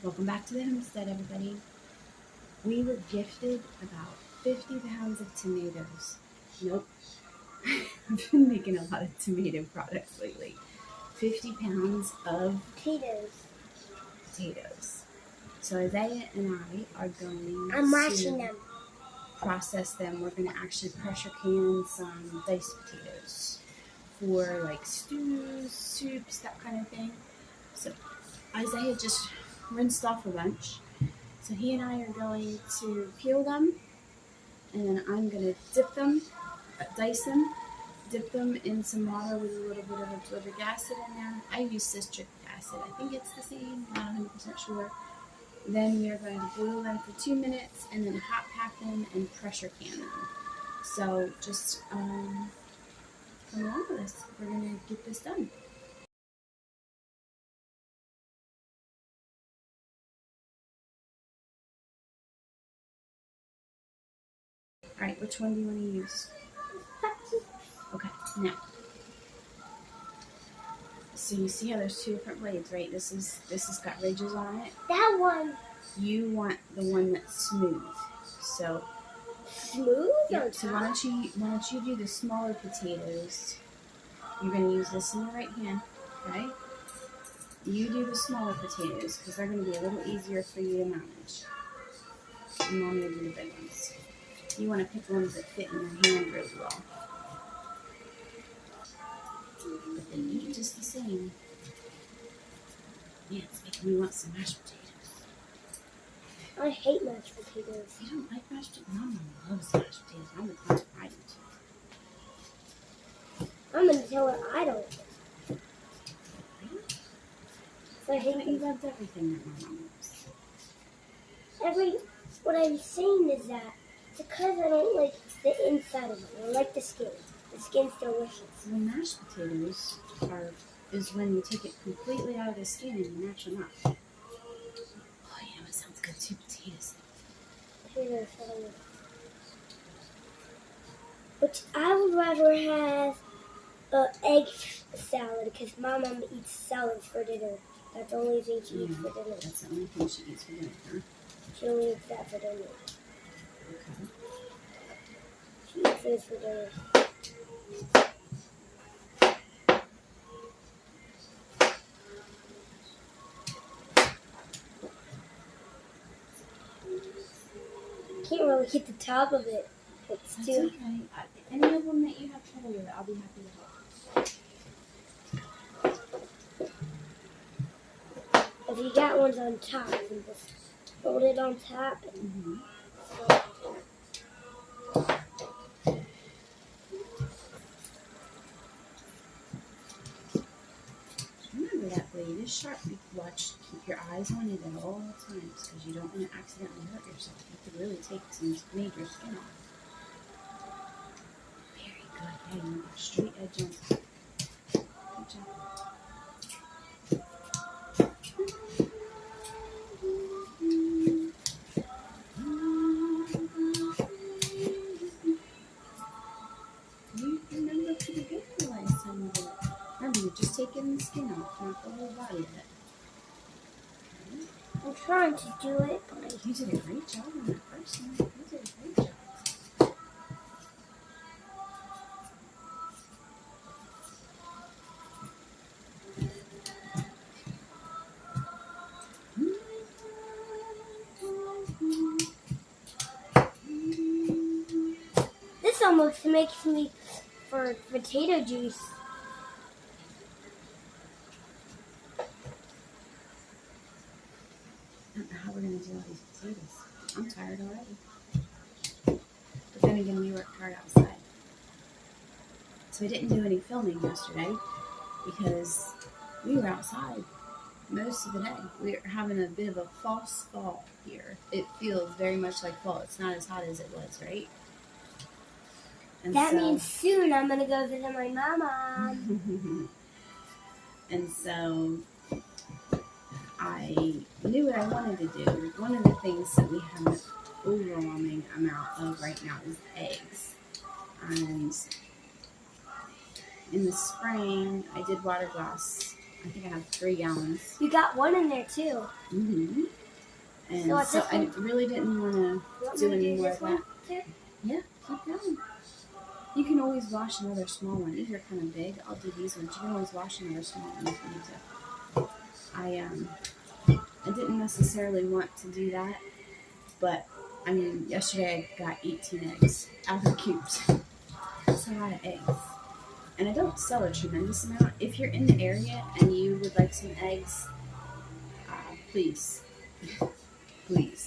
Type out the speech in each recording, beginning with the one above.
Welcome back to the homestead, everybody. We were gifted about 50 pounds of tomatoes. Nope, I've been making a lot of tomato products lately. 50 pounds of potatoes. So Isaiah and I are going I'm washing to them. process them. We're going to actually pressure can some diced potatoes for like stews, soups, that kind of thing. So Isaiah just rinsed off a bunch. So he and I are going to peel them, and then I'm going to dice them, dip them in some water with a little bit of absorbent acid in there. I use citric acid. I think it's the same, not 100% sure. Then we are going to boil them for 2 minutes and then hot pack them and pressure can them. So just come along with us. We're going to get this done. All right, which one do you want to use? Okay, now. So you see how there's two different blades, right? This has got ridges on it. That one. You want the one that's smooth. So smooth. Yep. So why don't you do the smaller potatoes? You're gonna use this in your right hand, okay? You do the smaller potatoes because they're gonna be a little easier for you to manage. And Mommy will do the big ones. You want to pick ones that fit in your hand really well. But they eat just the same. Yeah, it's making me want some mashed potatoes. I hate mashed potatoes. You don't like mashed potatoes? Mama loves mashed potatoes. I'm gonna tell her I do too. I'm gonna tell her I don't. Really? So I I thought hate you loved everything that my mom loves. What I'm saying is that it's because I don't like the inside of it. I like the skin. The skin's delicious. Well, mashed potatoes is when you take it completely out of the skin and you mash them up. Oh, you know, it sounds good too, potatoes. But I would rather have an egg salad because my mom eats salads for dinner. That's the only thing she eats for dinner. That's the only thing she eats for dinner, huh? She only eats that for dinner. Okay. She eats this for dinner. Can't really hit the top of it. That's okay. Any of them that you have trouble with, I'll be happy to help. If you got ones on top, you can just hold it on top. Remember that blade is sharp. You keep your eyes on it at all times because you don't want to accidentally hurt yourself. You could really take some major skin off. Very good. Yeah, you want a straight edge on top. Good job. You remember pretty good the last time you did it. Remember, you're just taking the skin off, not the whole body of it. Okay. I'm trying to do it, but You did a great job on that first one. You did a great job. this almost makes me for potato juice. I don't know how we're going to do all these potatoes. I'm tired already. But then again, we worked hard outside. So we didn't do any filming yesterday because we were outside most of the day. We're having a bit of a false fall here. It feels very much like fall. It's not as hot as it was, right? And That means soon I'm going to go visit my mama. And so I knew what I wanted to do. One of the things that we have an overwhelming amount of right now is eggs. And in the spring, I did water glass I think I have 3 gallons. You got one in there too. Mm-hmm. And So so I really didn't want to do any more of that. Too? Yeah, keep going. You can always wash another small one. These are kind of big. I'll do these ones. You can always wash another small one if you need to. I didn't necessarily want to do that, but I mean, yesterday I got 18 eggs out of the cubes. That's a lot of eggs. And I don't sell a tremendous amount. If you're in the area and you would like some eggs, please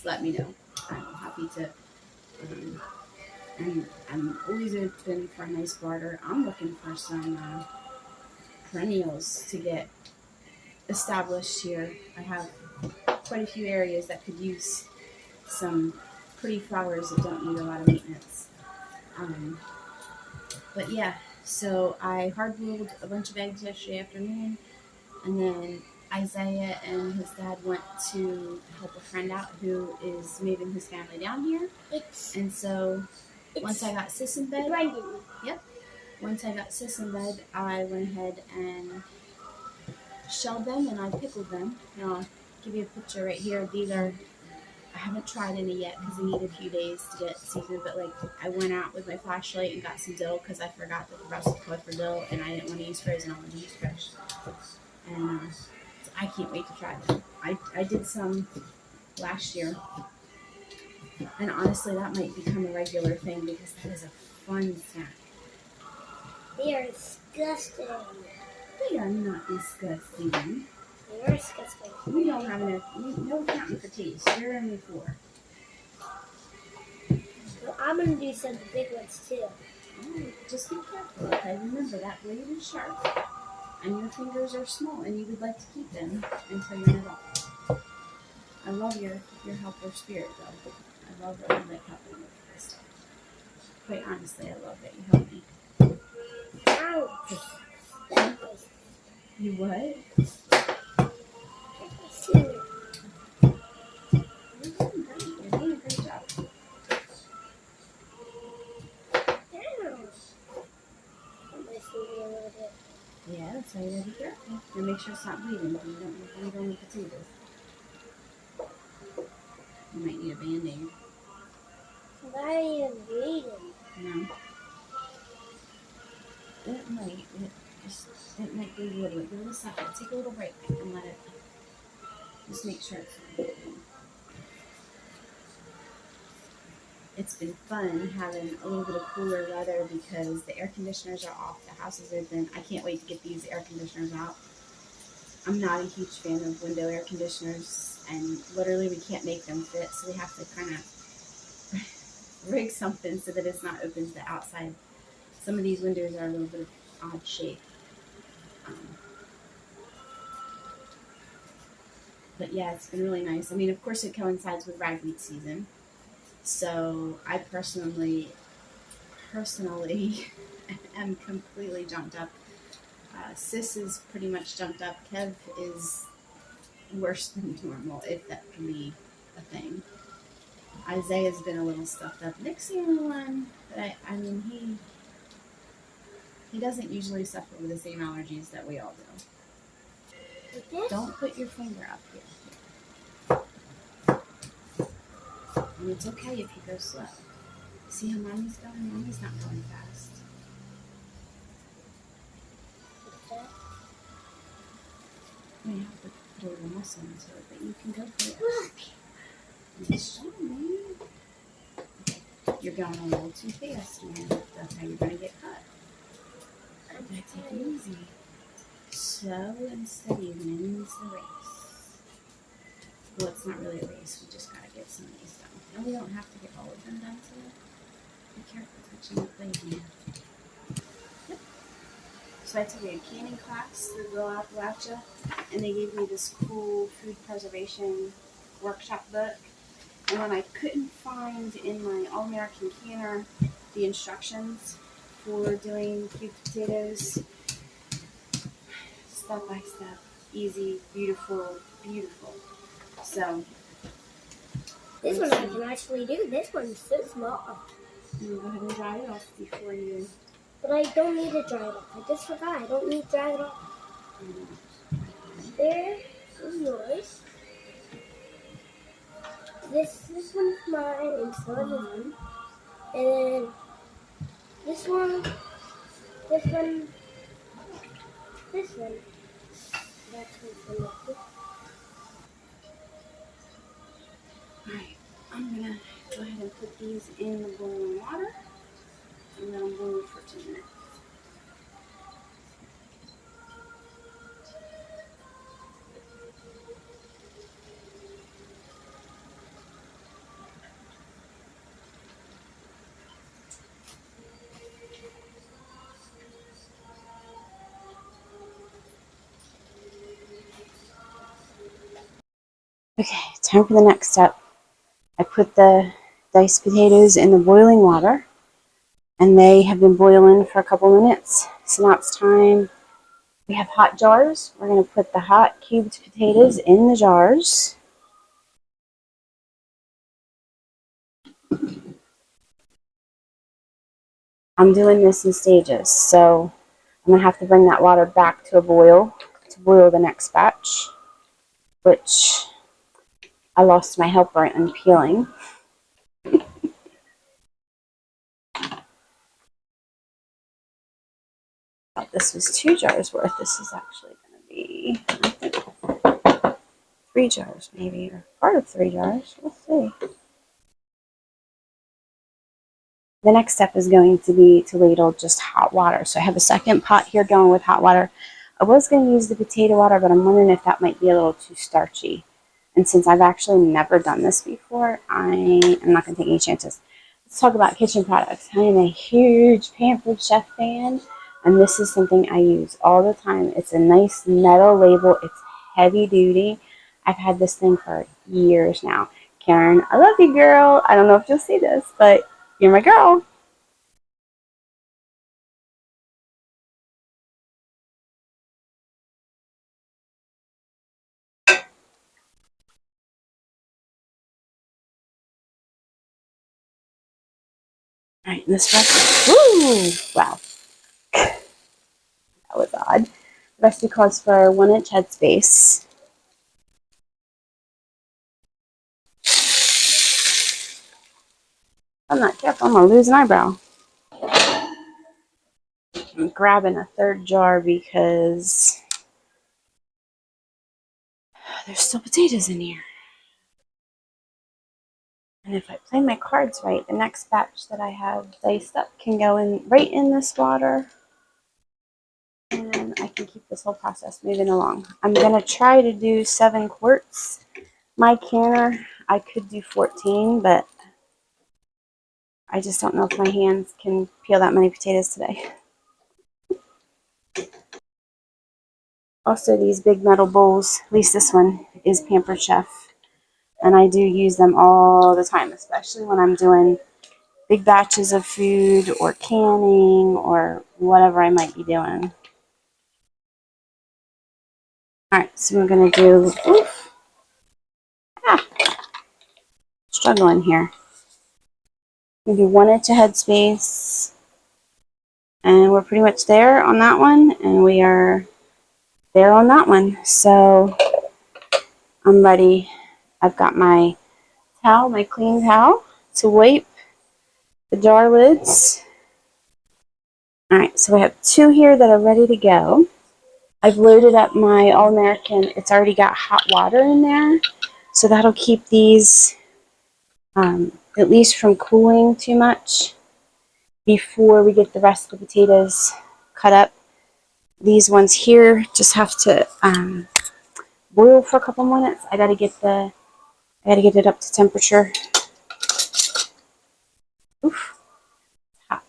let me know. I'm happy to. And I'm always open for a nice barter. I'm looking for some perennials to get established here. I have quite a few areas that could use some pretty flowers that don't need a lot of maintenance. But yeah, so I hard-boiled a bunch of eggs yesterday afternoon, and then Isaiah and his dad went to help a friend out who is moving his family down here. And so once I got Sis in bed, once I got Sis in bed, I went ahead and shelled them and I pickled them. And I'll give you a picture right here. These are, I haven't tried any yet because they need a few days to get seasoned, but like I went out with my flashlight and got some dill because I forgot that the recipe called for dill and I didn't want to use frozen, I wanted to use fresh. And so I can't wait to try them. I did some last year, and honestly that might become a regular thing because that is a fun snack. They are disgusting. They are not disgusting. They are disgusting. We don't have enough, no counting for taste. You're only 4. Well, I'm going to do some big ones too. Oh, just be careful, okay? Remember, that blade is sharp, and your fingers are small, and you would like to keep them until you're an adult. I love your helper spirit, though. I love that you like helping me with this stuff. Quite honestly, I love that you help me. Ouch. You what? You're doing great. You're doing a great job. Yeah, that's why you gotta be careful. And make sure it's not bleeding. You don't want to bleed on the potatoes. You might need a band-aid. Why are you bleeding? No. It might bleed a little bit. Give it a second. Take a little break and let it. Just make sure it's not bleeding. It's been fun having a little bit of cooler weather because the air conditioners are off, the house is open. I can't wait to get these air conditioners out. I'm not a huge fan of window air conditioners, and literally we can't make them fit, so we have to kind of rig something so that it's not open to the outside. Some of these windows are a little bit of odd shape. But yeah, it's been really nice. I mean, of course it coincides with ragweed season. So I personally am completely jumped up. Sis is pretty much jumped up. Kev is worse than normal, if that can be a thing. Isaiah's been a little stuffed up. Nick's the only one that I mean, he doesn't usually suffer with the same allergies that we all do. Don't put your finger up here. And it's okay if you go slow. See how mommy's going? Mommy's not going fast. You have to put a little muscle into it, but you can go for it. Nice job, man. Okay. You're going a little too fast, man. That's how you're going to get cut. Okay, take it easy. Slow and steady wins the race. Well, it's not really a race. We just got to get some of these done. And we don't have to get all of them done today. Be careful touching the blade here. Yep. So I took a canning class through Rural Appalachia, and they gave me this cool food preservation workshop book. And when I couldn't find in my All-American Canner the instructions for doing cubed potatoes, step by step, easy, beautiful, beautiful. So this one I can actually do. This one's so small. you go ahead and dry it off before you. But I don't need to dry it off. I just forgot. I don't need to dry it off. There is yours. This one's mine, and so is this one. And then this one, this one, this one. That's what's in it. Alright, I'm gonna go ahead and put these in the boiling water and let them boil for 2 minutes. Okay, time for the next step. I put the diced potatoes in the boiling water, and they have been boiling for a couple minutes. So now it's time. We have hot jars. We're going to put the hot cubed potatoes in the jars. I'm doing this in stages, so I'm going to have to bring that water back to a boil to boil the next batch, which I lost my helper in peeling. This was 2 jars worth. This is actually going to be, I think, 3 jars maybe, or part of 3 jars. We'll see. The next step is going to be to ladle just hot water. So I have a second pot here going with hot water. I was going to use the potato water, but I'm wondering if that might be a little too starchy. And since I've actually never done this before, I am not going to take any chances. Let's talk about kitchen products. I am a huge Pampered Chef fan, and this is something I use all the time. It's a nice metal label. It's heavy duty. I've had this thing for years now. Karen, I love you, girl. I don't know if you'll see this, but you're my girl. All right, this recipe. Woo! Wow, that was odd. The recipe calls for 1-inch headspace. If I'm not careful, I'm gonna lose an eyebrow. I'm grabbing a 3rd jar because there's still potatoes in here. And if I play my cards right, the next batch that I have diced up can go in right in this water. And I can keep this whole process moving along. I'm gonna try to do 7 quarts. My canner, I could do 14, but I just don't know if my hands can peel that many potatoes today. Also, these big metal bowls, at least this one, is Pampered Chef. And I do use them all the time, especially when I'm doing big batches of food or canning or whatever I might be doing. Alright, so we're going to do, struggling here. We're going to do 1 inch of headspace. And we're pretty much there on that one. And we are there on that one. So I'm ready. I've got my towel, my clean towel, to wipe the jar lids. Alright, so we have 2 here that are ready to go. I've loaded up my All-American. It's already got hot water in there. So that'll keep these at least from cooling too much before we get the rest of the potatoes cut up. These ones here just have to boil for a couple minutes. I gotta get it up to temperature. Oof, hot.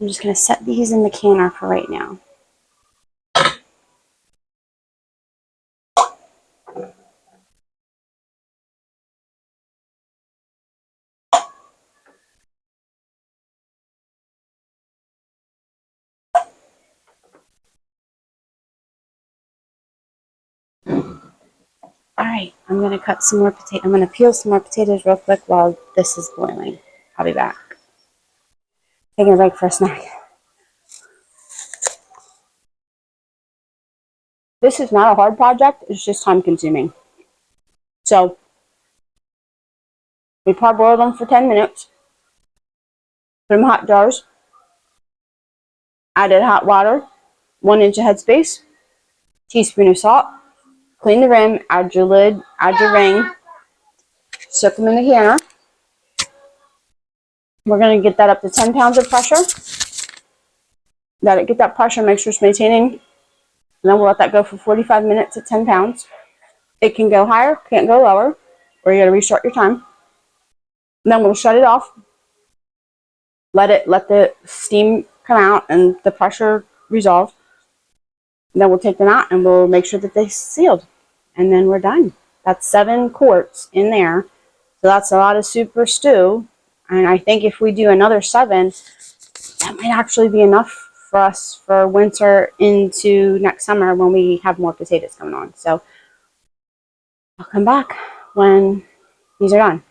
I'm just gonna set these in the canner for right now. All right, I'm gonna cut some more potato. I'm gonna peel some more potatoes real quick while this is boiling. I'll be back. Taking a break for a snack. This is not a hard project. It's just time consuming. So we parboil them for 10 minutes. Put them in hot jars. Added hot water, 1 inch of headspace, teaspoon of salt. Clean the rim, add your lid, add your ring. Soak them in the canner. We're going to get that up to 10 pounds of pressure. Get that pressure, make sure it's maintaining. And then we'll let that go for 45 minutes at 10 pounds. It can go higher, can't go lower, or you got to restart your time. And then we'll shut it off. Let the steam come out and the pressure resolve. And then we'll take them out and we'll make sure that they're sealed. And then we're done. That's 7 quarts in there. So that's a lot of soup or stew. And I think if we do another 7, that might actually be enough for us for winter into next summer when we have more potatoes coming on. So I'll come back when these are done.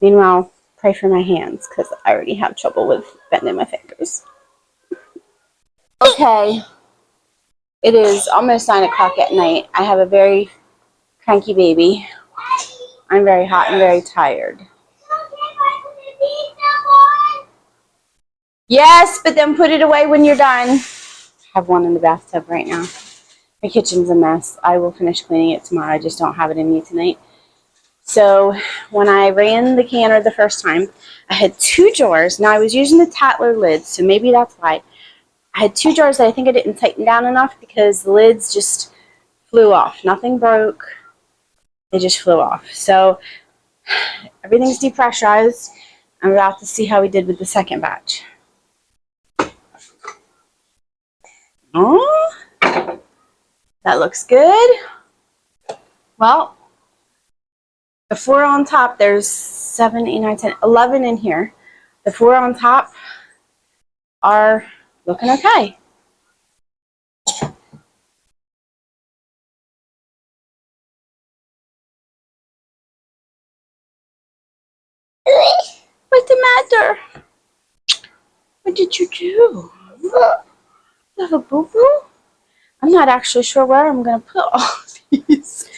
Meanwhile, pray for my hands because I already have trouble with bending my fingers. Okay, it is almost 9 o'clock at night. I have a very cranky baby. I'm very hot and very tired. Yes, but then put it away when you're done. I have one in the bathtub right now. My kitchen's a mess. I will finish cleaning it tomorrow. I just don't have it in me tonight. So when I ran the canner the first time, I had 2 jars. Now I was using the Tatler lids, so maybe that's why. I had 2 jars that I think I didn't tighten down enough because the lids just flew off. Nothing broke. They just flew off. So everything's depressurized. I'm about to see how we did with the second batch. Oh, that looks good. Well, the 4 on top, there's 7, 8, 9, 10, 11 in here. The 4 on top are looking okay. What's the matter? What did you do? You have a boo-boo? I'm not actually sure where I'm going to put all these.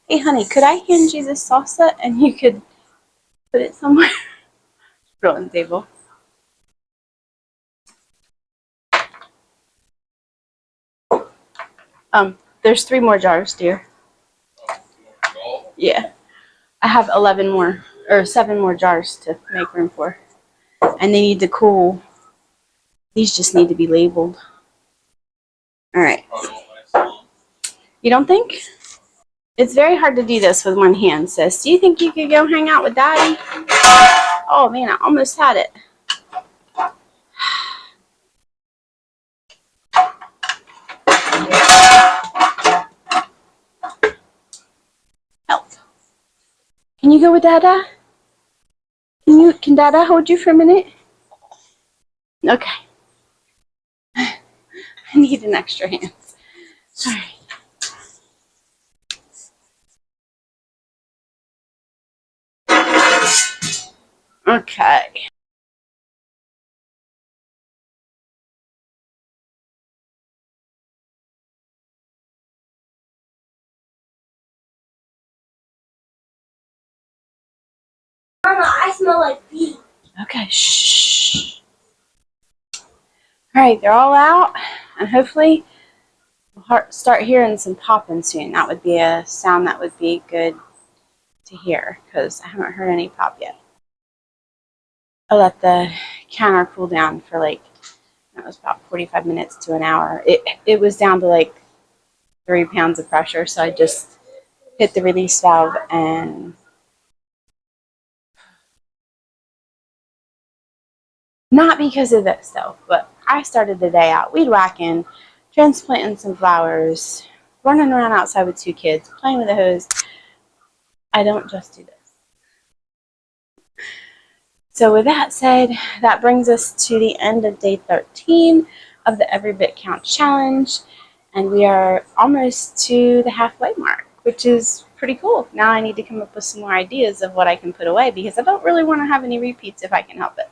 Hey, honey, could I hand you this salsa and you could put it somewhere? Put it on the table. There's 3 more jars, dear. Yeah. I have 11 more, or 7 more jars to make room for. And they need to cool. These just need to be labeled. All right. You don't think? It's very hard to do this with one hand, sis. Do you think you could go hang out with Daddy? Oh, man, I almost had it. Help. Can you go with Dada? Can Dada hold you for a minute? Okay. I need an extra hand. All right. Okay. Mama, I smell like pee. Okay. Shh. All right, they're all out, and hopefully we'll start hearing some popping soon. That would be a sound that would be good to hear because I haven't heard any pop yet. I'll let the counter cool down for that was about 45 minutes to an hour. It was down to 3 pounds of pressure, so I just hit the release valve and not because of this though, but I started the day out weed whacking, transplanting some flowers, running around outside with 2 kids, playing with a hose. I don't just do this. So with that said, that brings us to the end of day 13 of the Every Bit Counts challenge. And we are almost to the halfway mark, which is pretty cool. Now I need to come up with some more ideas of what I can put away because I don't really want to have any repeats if I can help it.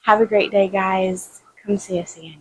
Have a great day, guys. Come see us again.